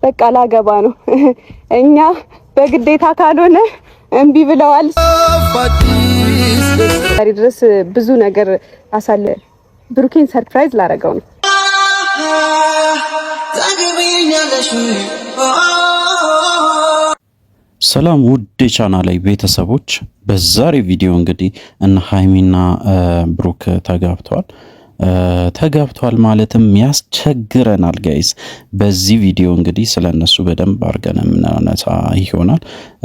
በቃ ላገባ ነው። እኛ በግዴታ ካልሆነ እምቢ ብለዋል። ዛሬ ድረስ ብዙ ነገር አሳለ ብሩኬን ሰርፕራይዝ ላረገው ነው። ሰላም ውድ ቻናሌ ቤተሰቦች፣ በዛሬ ቪዲዮ እንግዲህ እነ ሃይሚና ብሩክ ተጋብተዋል ማለትም ያስቸግረናል ጋይስ። በዚህ ቪዲዮ እንግዲህ ስለነሱ በደንብ አድርገን የምናነሳ ይሆናል።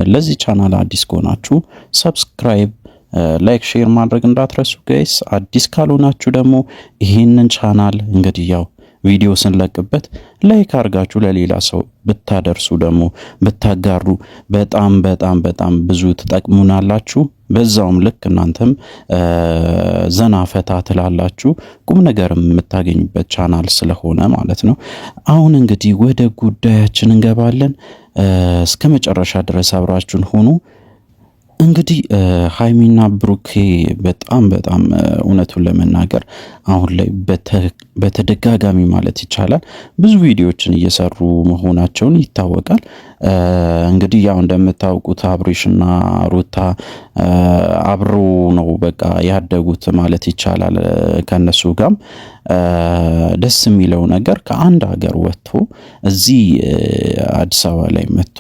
ለዚህ ቻናል አዲስ ከሆናችሁ ሰብስክራይብ፣ ላይክ፣ ሼር ማድረግ እንዳትረሱ ጋይስ። አዲስ ካልሆናችሁ ደግሞ ይህንን ቻናል እንግዲህ ያው ቪዲዮ ስንለቅበት ላይክ አድርጋችሁ ለሌላ ሰው ብታደርሱ ደግሞ ብታጋሩ በጣም ብዙ ትጠቅሙናላችሁ። በዛውም ልክ እናንተም ዘና ፈታ ትላላችሁ፣ ቁም ነገርም የምታገኙበት ቻናል ስለሆነ ማለት ነው። አሁን እንግዲህ ወደ ጉዳያችን እንገባለን። እስከ መጨረሻ ድረስ አብራችሁን ሆኑ። እንግዲህ ሃይሚና ብሩኬ በጣም እውነቱን ለመናገር አሁን ላይ በተደጋጋሚ ማለት ይቻላል ብዙ ቪዲዮዎችን እየሰሩ መሆናቸውን ይታወቃል። እንግዲህ ያው እንደምታውቁት አብሬሽና ሩታ አብሮ ነው በቃ ያደጉት ማለት ይቻላል። ከነሱ ጋርም ደስ የሚለው ነገር ከአንድ ሀገር ወጥቶ እዚህ አዲስ አበባ ላይ መጥቶ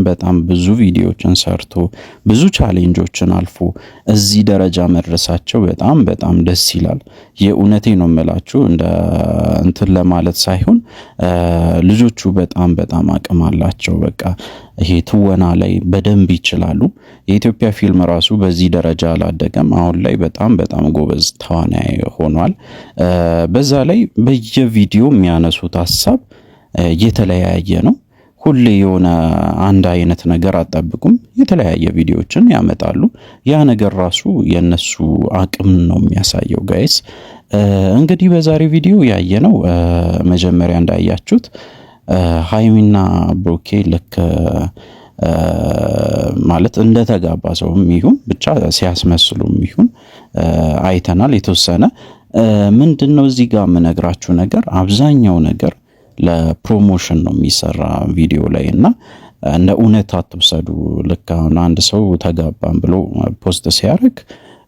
በጣም ብዙ ቪዲዮዎችን ሰርቶ ብዙ ቻሌንጆችን አልፎ እዚህ ደረጃ መድረሳቸው በጣም ደስ ይላል። የእውነቴ ነው የምላችሁ፣ እንትን ለማለት ሳይሆን ልጆቹ በጣም አቅም አላቸው። በቃ ይሄ ትወና ላይ በደንብ ይችላሉ። የኢትዮጵያ ፊልም ራሱ በዚህ ደረጃ አላደገም። አሁን ላይ በጣም ጎበዝ ተዋናይ ሆኗል። በዛ ላይ በየቪዲዮ የሚያነሱት ሀሳብ የተለያየ ነው። ሁሌ የሆነ አንድ አይነት ነገር አጠብቁም። የተለያየ ቪዲዮዎችን ያመጣሉ። ያ ነገር ራሱ የነሱ አቅም ነው የሚያሳየው ጋይስ። እንግዲህ በዛሬ ቪዲዮ ያየነው መጀመሪያ እንዳያችሁት ሃይሚና ብሩኬ ልክ ማለት እንደተጋባ ሰውም ይሁን ብቻ ሲያስመስሉም ይሁን አይተናል። የተወሰነ ምንድነው እዚህ ጋር የምነግራችሁ ነገር አብዛኛው ነገር ለፕሮሞሽን ነው የሚሰራ ቪዲዮ ላይ እና እንደ እውነት አትውሰዱ። ልክ አሁን አንድ ሰው ተጋባን ብሎ ፖስት ሲያደርግ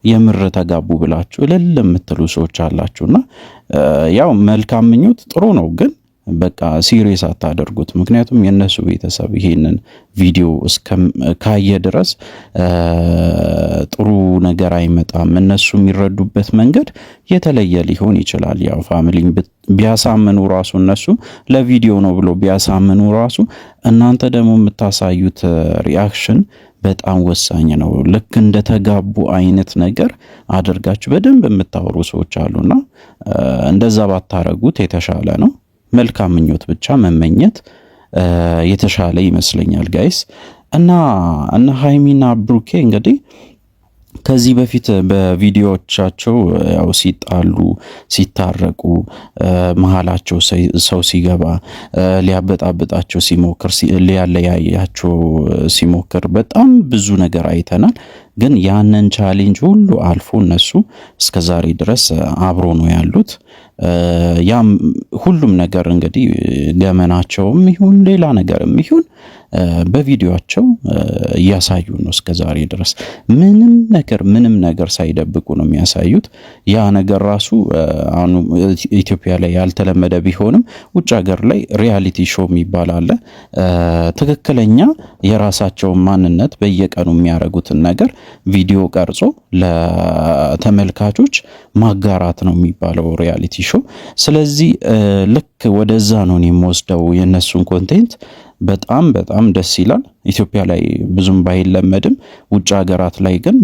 የምር ተጋቡ ብላችሁ እልል የምትሉ ሰዎች አላችሁና ያው መልካም ምኞት ጥሩ ነው፣ ግን በቃ ሲሪየስ አታደርጉት። ምክንያቱም የነሱ ቤተሰብ ይሄንን ቪዲዮ ካየ ድረስ ጥሩ ነገር አይመጣም። እነሱ የሚረዱበት መንገድ የተለየ ሊሆን ይችላል። ያው ፋሚሊን ቢያሳምኑ ራሱ እነሱ ለቪዲዮ ነው ብሎ ቢያሳምኑ ራሱ እናንተ ደግሞ የምታሳዩት ሪአክሽን በጣም ወሳኝ ነው። ልክ እንደተጋቡ አይነት ነገር አድርጋችሁ በደንብ የምታወሩ ሰዎች አሉና እንደዛ ባታረጉት የተሻለ ነው። መልካም ምኞት ብቻ መመኘት የተሻለ ይመስለኛል ጋይስ። እና እነ ሃይሚና ብሩኬ እንግዲህ ከዚህ በፊት በቪዲዮዎቻቸው ያው ሲጣሉ ሲታረቁ መሃላቸው ሰው ሲገባ ሊያበጣብጣቸው ሲሞክር ሊያለያያቸው ሲሞክር በጣም ብዙ ነገር አይተናል። ግን ያንን ቻሌንጅ ሁሉ አልፎ እነሱ እስከዛሬ ድረስ አብሮ ነው ያሉት። ያም ሁሉም ነገር እንግዲህ ገመናቸውም ይሁን ሌላ ነገርም ይሁን በቪዲዮአቸው እያሳዩ ነው እስከዛሬ ድረስ ምንም ነገር ሳይደብቁ ነው የሚያሳዩት። ያ ነገር ራሱ አሁን ኢትዮጵያ ላይ ያልተለመደ ቢሆንም ውጭ ሀገር ላይ ሪያሊቲ ሾው የሚባል አለ። ትክክለኛ የራሳቸውን ማንነት በየቀኑ የሚያደርጉትን ነገር ቪዲዮ ቀርጾ ለተመልካቾች ማጋራት ነው የሚባለው ሪያሊቲ ሾው። ስለዚህ ልክ ወደዛ ነው የሚወስደው የነሱን ኮንቴንት። በጣም ደስ ይላል። ኢትዮጵያ ላይ ብዙም ባይለመድም ውጭ ሀገራት ላይ ግን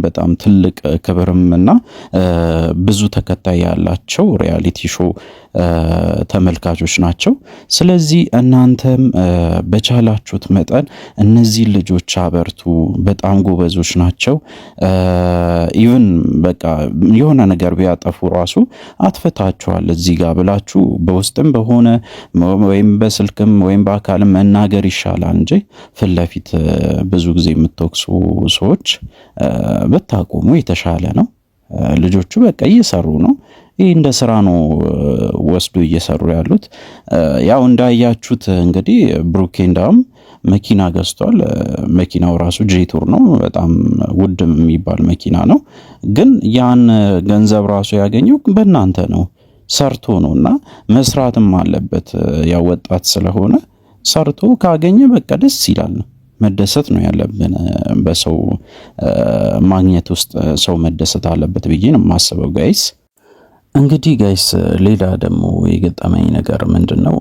በጣም ትልቅ ክብርምና ብዙ ተከታይ ያላቸው ሪያሊቲ ሾው ተመልካቾች ናቸው። ስለዚህ እናንተም በቻላችሁት መጠን እነዚህ ልጆች አበርቱ። በጣም ጎበዞች ናቸው። ኢቭን በቃ የሆነ ነገር ቢያጠፉ ራሱ አጥፍታችኋል እዚህ ጋር ብላችሁ በውስጥም በሆነ ወይም በስልክም ወይም በአካልም መናገር ይሻላል እንጂ ፊት ለፊት ብዙ ጊዜ የምትወቅሱ ሰዎች ብታቆሙ የተሻለ ነው። ልጆቹ በቃ እየሰሩ ነው። ይህ እንደ ስራ ነው ወስዶ እየሰሩ ያሉት። ያው እንዳያችሁት እንግዲህ ብሩኬ እንዳውም መኪና ገዝቷል። መኪናው ራሱ ጄቱር ነው፣ በጣም ውድ የሚባል መኪና ነው። ግን ያን ገንዘብ ራሱ ያገኘው በእናንተ ነው፣ ሰርቶ ነውና መስራትም አለበት። ያው ወጣት ስለሆነ ሰርቶ ካገኘ በቃ ደስ ይላል። መደሰት ነው ያለብን። በሰው ማግኘት ውስጥ ሰው መደሰት አለበት ብዬ ነው የማስበው ጋይስ። እንግዲህ ጋይስ ሌላ ደግሞ የገጠመኝ ነገር ምንድነው?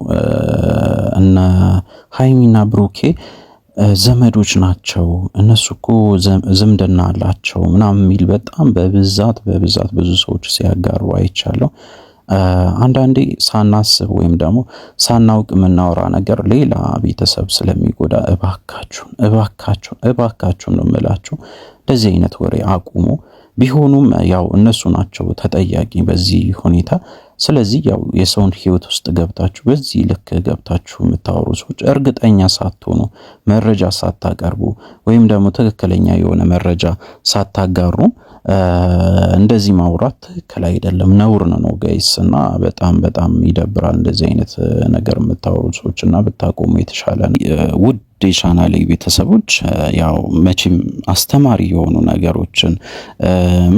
እነ ሃይሚና ብሩኬ ዘመዶች ናቸው፣ እነሱ እኮ ዝምድና አላቸው ምናምን የሚል በጣም በብዛት ብዙ ሰዎች ሲያጋሩ አይቻለሁ። አንዳንዴ ሳናስብ ወይም ደግሞ ሳናውቅ የምናወራ ነገር ሌላ ቤተሰብ ስለሚጎዳ እባካችሁን ነው የምላችሁ፣ እንደዚህ አይነት ወሬ አቁሙ። ቢሆኑም ያው እነሱ ናቸው ተጠያቂ በዚህ ሁኔታ። ስለዚህ ያው የሰውን ሕይወት ውስጥ ገብታችሁ በዚህ ልክ ገብታችሁ የምታወሩ ሰዎች እርግጠኛ ሳትሆኑ መረጃ ሳታቀርቡ ወይም ደግሞ ትክክለኛ የሆነ መረጃ ሳታጋሩ እንደዚህ ማውራት ትክክል አይደለም፣ ነውር ነው ጋይስ። እና በጣም ይደብራል እንደዚህ አይነት ነገር የምታወሩ ሰዎች እና ብታቆሙ የተሻለ ነው። ውድ የቻናሌ ቤተሰቦች ያው መቼም አስተማሪ የሆኑ ነገሮችን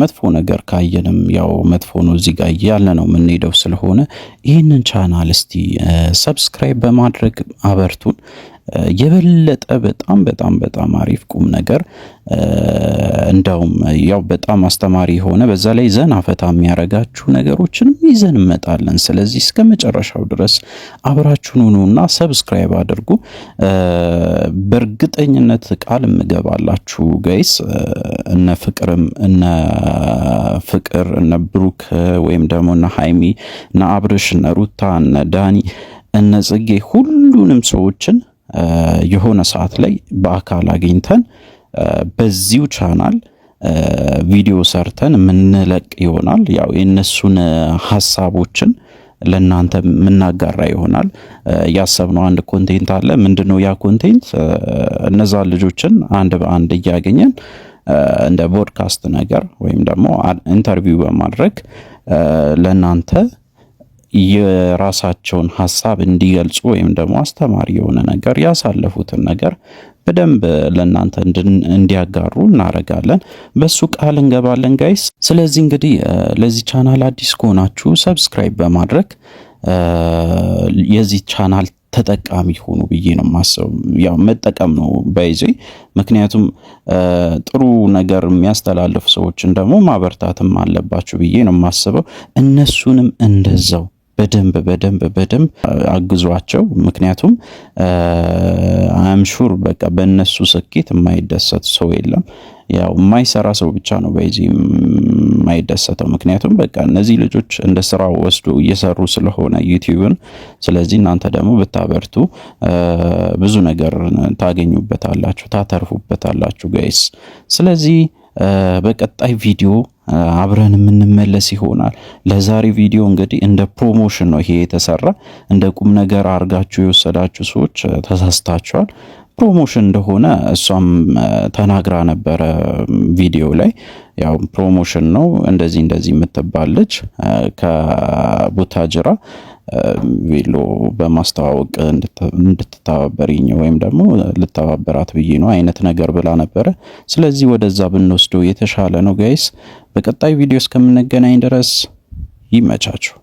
መጥፎ ነገር ካየንም ያው መጥፎ ነው እዚህ ጋር ያለ ነው የምንሄደው ስለሆነ ይህንን ቻናል እስቲ ሰብስክራይብ በማድረግ አበርቱን። የበለጠ በጣም አሪፍ ቁም ነገር እንዳውም ያው በጣም አስተማሪ ሆነ በዛ ላይ ዘና ፈታ የሚያረጋችሁ ነገሮችንም ይዘን እንመጣለን። ስለዚህ እስከ መጨረሻው ድረስ አብራችሁን ሁኑና ሰብስክራይብ አድርጉ። በእርግጠኝነት ቃል እምገባላችሁ ጋይስ እነ ፍቅር እነ ብሩክ ወይም ደግሞ እነ ሃይሚ እነ አብርሽ እነ ሩታ እነ ዳኒ እነ ጽጌ ሁሉንም ሰዎችን የሆነ ሰዓት ላይ በአካል አግኝተን በዚሁ ቻናል ቪዲዮ ሰርተን ምንለቅ ይሆናል። ያው የነሱን ሐሳቦችን ለናንተ ምናጋራ ይሆናል። ያሰብነው አንድ ኮንቴንት አለ። ምንድነው ያ ኮንቴንት? እነዛ ልጆችን አንድ በአንድ እያገኘን እንደ ፖድካስት ነገር ወይም ደግሞ ኢንተርቪው በማድረግ ለናንተ የራሳቸውን ሐሳብ እንዲገልጹ ወይም ደግሞ አስተማሪ የሆነ ነገር ያሳለፉትን ነገር በደንብ ለናንተ እንዲያጋሩ እናረጋለን። በሱ ቃል እንገባለን ጋይስ። ስለዚህ እንግዲህ ለዚህ ቻናል አዲስ ከሆናችሁ ሰብስክራይብ በማድረግ የዚህ ቻናል ተጠቃሚ ሆኑ ብዬ ነው ማሰብ። ያው መጠቀም ነው ባይዚ። ምክንያቱም ጥሩ ነገር የሚያስተላልፉ ሰዎችን ደግሞ ማበርታትም አለባችሁ ብዬ ነው ማስበው። እነሱንም እንደዛው በደንብ አግዟቸው። ምክንያቱም አም ሹር በቃ በእነሱ ስኬት የማይደሰት ሰው የለም። ያው የማይሰራ ሰው ብቻ ነው በዚህ የማይደሰተው። ምክንያቱም በቃ እነዚህ ልጆች እንደ ስራው ወስዶ እየሰሩ ስለሆነ ዩቲዩብን። ስለዚህ እናንተ ደግሞ ብታበርቱ ብዙ ነገር ታገኙበታላችሁ፣ ታተርፉበታላችሁ ጋይስ። ስለዚህ በቀጣይ ቪዲዮ አብረን የምንመለስ ይሆናል። ለዛሬ ቪዲዮ እንግዲህ እንደ ፕሮሞሽን ነው ይሄ የተሰራ። እንደ ቁም ነገር አርጋችሁ የወሰዳችሁ ሰዎች ተሳስታችኋል። ፕሮሞሽን እንደሆነ እሷም ተናግራ ነበረ ቪዲዮ ላይ። ያው ፕሮሞሽን ነው እንደዚህ የምትባለች ከቡታጅራ ቬሎ በማስተዋወቅ እንድትተባበሪኝ ወይም ደግሞ ልተባበራት ብዬ ነው አይነት ነገር ብላ ነበረ። ስለዚህ ወደዛ ብንወስደው የተሻለ ነው ጋይስ። በቀጣይ ቪዲዮ እስከምንገናኝ ድረስ ይመቻችሁ።